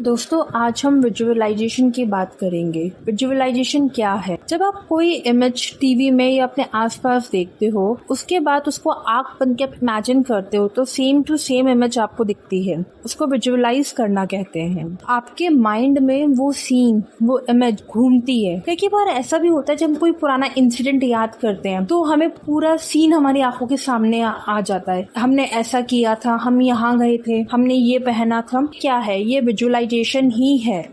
दोस्तों आज हम विजुअलाइजेशन की बात करेंगे। विजुअलाइजेशन क्या है? जब आप कोई इमेज टीवी में या अपने आसपास देखते हो, उसके बाद उसको आंख बंद के आप इमेजिन करते हो तो सेम टू सेम इमेज आपको दिखती है। उसको विजुअलाइज करना कहते हैं। आपके माइंड में वो सीन, वो इमेज घूमती है। कई बार ऐसा भी होता है जब हम कोई पुराना इंसिडेंट याद करते हैं तो हमें पूरा सीन हमारी आंखों के सामने आ जाता है। हमने ऐसा किया था, हम यहाँ गए थे, हमने ये पहना था। क्या है ये? विजुअलाइजेशन ही है।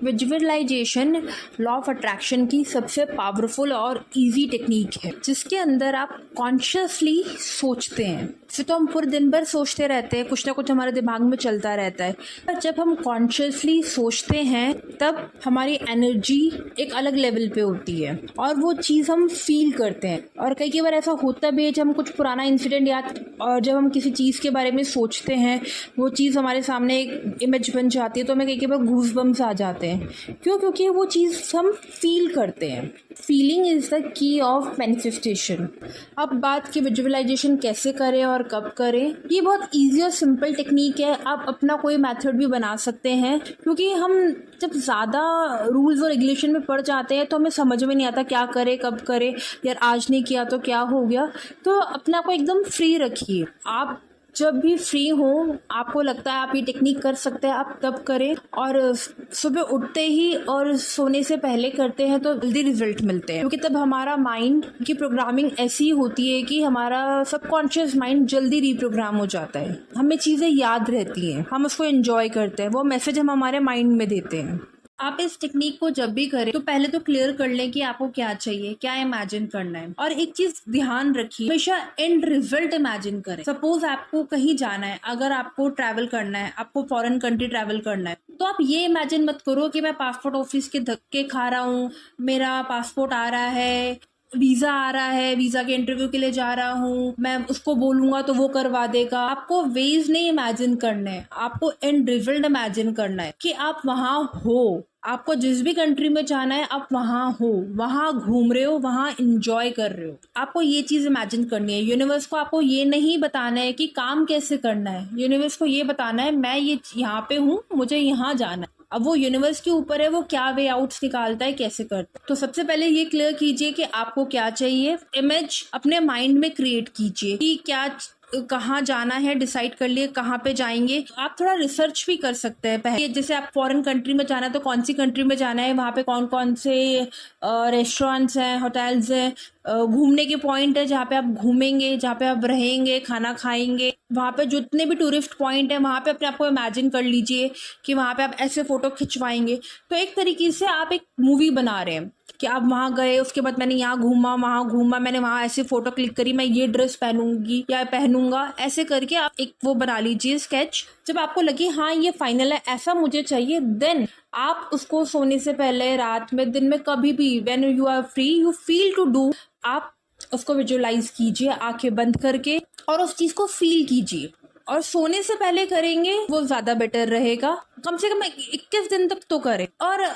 विजुअलाइजेशन लॉ ऑफ अट्रैक्शन की सबसे पावरफुल और इजी टेक्निक है, जिसके अंदर आप कॉन्शियसली सोचते हैं। फिर तो हम पूरे दिन भर सोचते रहते हैं, कुछ ना कुछ हमारे दिमाग में चलता रहता है। पर जब हम कॉन्शियसली सोचते हैं तब हमारी एनर्जी एक अलग लेवल पे होती है और वो चीज़ हम फील करते हैं। और कई बार ऐसा होता भी है जब हम कुछ पुराना इंसिडेंट याद और जब हम किसी चीज़ के बारे में सोचते हैं, वो चीज़ हमारे सामने एक इमेज बन जाती है तो हमें कई बार गूज़ बम्स आ जाते हैं। क्यों? क्योंकि वो चीज़ हम फील करते हैं। Feeling is the key of manifestation. अब बात की विजुअलाइजेशन कैसे करें और कब करें। ये बहुत ईजी और सिंपल टेक्निक है। आप अपना कोई मेथड भी बना सकते हैं, क्योंकि हम जब ज़्यादा रूल्स और रेगुलेशन में पड़ जाते हैं तो हमें समझ में नहीं आता क्या करें, कब करें। यार आज नहीं किया तो क्या हो गया। तो अपने आप को एकदम फ्री रखिए। आप जब भी फ्री हो, आपको लगता है आप ये टेक्निक कर सकते हैं, आप तब करें। और सुबह उठते ही और सोने से पहले करते हैं तो जल्दी रिजल्ट मिलते हैं, क्योंकि तब हमारा माइंड की प्रोग्रामिंग ऐसी होती है कि हमारा सबकॉन्शियस माइंड जल्दी रीप्रोग्राम हो जाता है। हमें चीज़ें याद रहती हैं, हम उसको एंजॉय करते हैं, वो मैसेज हम हमारे माइंड में देते हैं। आप इस टेक्निक को जब भी करें तो पहले तो क्लियर कर लें कि आपको क्या चाहिए, क्या इमेजिन करना है। और एक चीज ध्यान रखिए, हमेशा एंड रिजल्ट इमेजिन करें। सपोज आपको कहीं जाना है, अगर आपको ट्रैवल करना है, आपको फॉरेन कंट्री ट्रैवल करना है, तो आप ये इमेजिन मत करो कि मैं पासपोर्ट ऑफिस के धक्के खा रहा हूँ, मेरा पासपोर्ट आ रहा है, वीजा आ रहा है, वीजा के इंटरव्यू के लिए जा रहा हूँ, मैं उसको बोलूंगा तो वो करवा देगा। आपको वेज नहीं इमेजिन करने हैं, आपको एंड रिजल्ट इमेजिन करना है कि आप वहां हो। आपको जिस भी कंट्री में जाना है आप वहां हो, वहां घूम रहे हो, वहां इंजॉय कर रहे हो। आपको ये चीज इमेजिन करनी है। यूनिवर्स को आपको ये नहीं बताना है कि काम कैसे करना है। यूनिवर्स को ये बताना है मैं ये यहाँ पे हूँ, मुझे यहाँ जाना है। अब वो यूनिवर्स के ऊपर है, वो क्या वे आउट्स निकालता है, कैसे करता है। तो सबसे पहले ये क्लियर कीजिए कि आपको क्या चाहिए। इमेज अपने माइंड में क्रिएट कीजिए कि क्या कहाँ जाना है, डिसाइड कर लिए कहाँ पे जाएंगे। आप थोड़ा रिसर्च भी कर सकते हैं पहले। जैसे आप फॉरेन कंट्री में जाना है तो कौन सी कंट्री में जाना है, वहाँ पे कौन कौन से रेस्टोरेंट्स हैं, होटल्स हैं, घूमने के पॉइंट है जहाँ पे आप घूमेंगे, जहाँ पे आप रहेंगे, खाना खाएंगे। वहाँ पे जितने भी टूरिस्ट पॉइंट है वहाँ पे अपने आप को इमेजिन कर लीजिए कि वहाँ पे आप ऐसे फोटो खिंचवाएंगे। तो एक तरीके से आप एक मूवी बना रहे हैं कि आप वहाँ गए, उसके बाद मैंने यहाँ घूमा, वहाँ घूमा, मैंने वहाँ ऐसे फोटो क्लिक करी, मैं ये ड्रेस पहनूंगी या पहनूंगा। ऐसे करके आप एक वो बना लीजिए स्केच। जब आपको लगे हाँ ये फाइनल है, ऐसा मुझे चाहिए, देन आप उसको सोने से पहले, रात में, दिन में, कभी भी when you are free, you feel to do, आप उसको विजुअलाइज कीजिए आंखें बंद करके और उस चीज को फील कीजिए। और सोने से पहले करेंगे वो ज्यादा बेटर रहेगा। कम से कम 21 दिन तक तो करें। और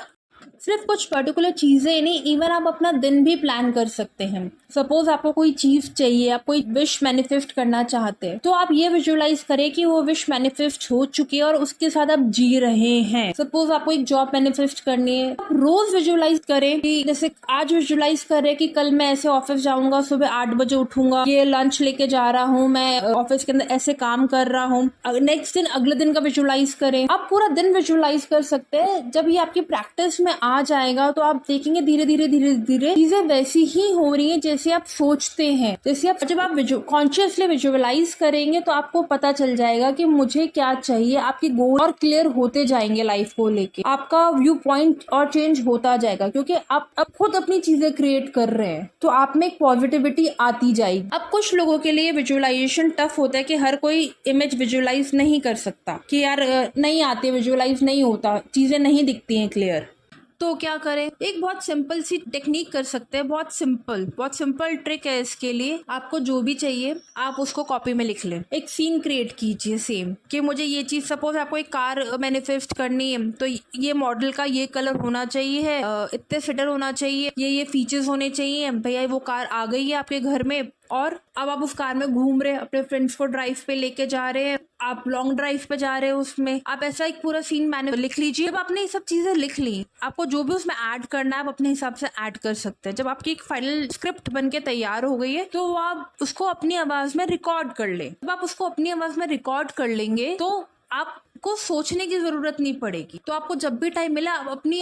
सिर्फ कुछ पर्टिकुलर चीजें नहीं, इवन आप अपना दिन भी प्लान कर सकते हैं। सपोज आपको कोई चीज चाहिए, आप कोई विश मैनिफेस्ट करना चाहते हैं, तो आप ये विजुअलाइज करें कि वो विश मैनिफेस्ट हो चुकी है और उसके साथ आप जी रहे हैं। सपोज आपको एक जॉब मैनिफेस्ट करनी है, आप रोज विजुअलाइज करें कि जैसे आज विजुअलाइज करें कि कल मैं ऐसे ऑफिस जाऊंगा, सुबह 8 बजे उठूंगा, ये लंच लेके जा रहा हूँ, मैं ऑफिस के अंदर ऐसे काम कर रहा हूँ। नेक्स्ट दिन, अगले दिन का विजुअलाइज करें। आप पूरा दिन विजुअलाइज कर सकते हैं। जब ये आपकी प्रैक्टिस में आ जाएगा तो आप देखेंगे धीरे धीरे धीरे धीरे चीजें वैसी ही हो रही है जैसे आप सोचते हैं। जैसे आप जब आप कॉन्शियसली विजुअलाइज करेंगे तो आपको पता चल जाएगा कि मुझे क्या चाहिए। आपके गोल और क्लियर होते जाएंगे लाइफ को लेके। आपका व्यू पॉइंट और चेंज होता जाएगा, क्योंकि आप अब खुद अपनी चीजें क्रिएट कर रहे हैं तो आप में एक पॉजिटिविटी आती जाएगी। अब कुछ लोगों के लिए विजुअलाइजेशन टफ होता है कि हर कोई इमेज विजुअलाइज नहीं कर सकता, कि यार नहीं आती, विजुअलाइज नहीं होता, चीजें नहीं दिखती हैं क्लियर। तो क्या करें? एक बहुत सिंपल सी टेक्निक कर सकते हैं। बहुत सिंपल ट्रिक है इसके लिए। आपको जो भी चाहिए आप उसको कॉपी में लिख लें। एक सीन क्रिएट कीजिए सेम कि मुझे ये चीज, सपोज आपको एक कार मैनिफेस्ट करनी है तो ये मॉडल का ये कलर होना चाहिए है, इतने सीटर होना चाहिए, ये फीचर्स होने चाहिए। भैया वो कार आ गई है आपके घर में, और अब आप उस कार में घूम रहे हैं, अपने फ्रेंड्स को ड्राइव पे लेके जा रहे हैं, आप लॉन्ग ड्राइव पे जा रहे हैं, उसमें आप ऐसा एक पूरा सीन मैंने लिख लीजिए। जब आपने ये सब चीजें लिख ली, आपको जो भी उसमें ऐड करना है आप अपने हिसाब से ऐड कर सकते हैं। जब आपकी एक फाइनल स्क्रिप्ट बन के तैयार हो गई है तो आप उसको अपनी आवाज में रिकॉर्ड कर ले। जब आप उसको अपनी आवाज में रिकॉर्ड कर लेंगे तो आपको सोचने की जरूरत नहीं पड़ेगी। तो आपको जब भी टाइम मिला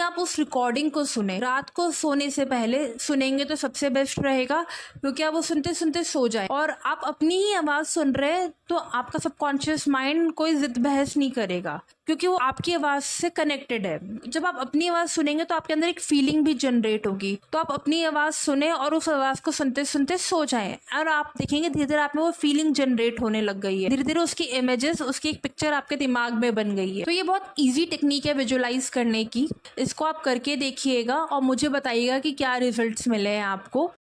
आप उस रिकॉर्डिंग को सुने। रात को सोने से पहले सुनेंगे तो सबसे बेस्ट रहेगा, क्योंकि आप वो सुनते सुनते सो जाए और आप अपनी ही आवाज सुन रहे हैं तो आपका सबकॉन्शियस माइंड कोई जिद बहस नहीं करेगा, क्योंकि वो आपकी आवाज से कनेक्टेड है। जब आप अपनी आवाज सुनेंगे तो आपके अंदर एक फीलिंग भी जनरेट होगी। तो आप अपनी आवाज सुने और उस आवाज को सुनते सुनते सो जाएं और आप देखेंगे धीरे धीरे आप में वो फीलिंग जनरेट होने लग गई है। धीरे धीरे उसकी इमेजेस, उसकी एक पिक्चर आपके दिमाग में बन गई है। तो ये बहुत ईजी टेक्निक है विजुअलाइज करने की। इसको आप करके देखिएगा और मुझे बताइएगा कि क्या रिजल्ट्स मिले हैं आपको।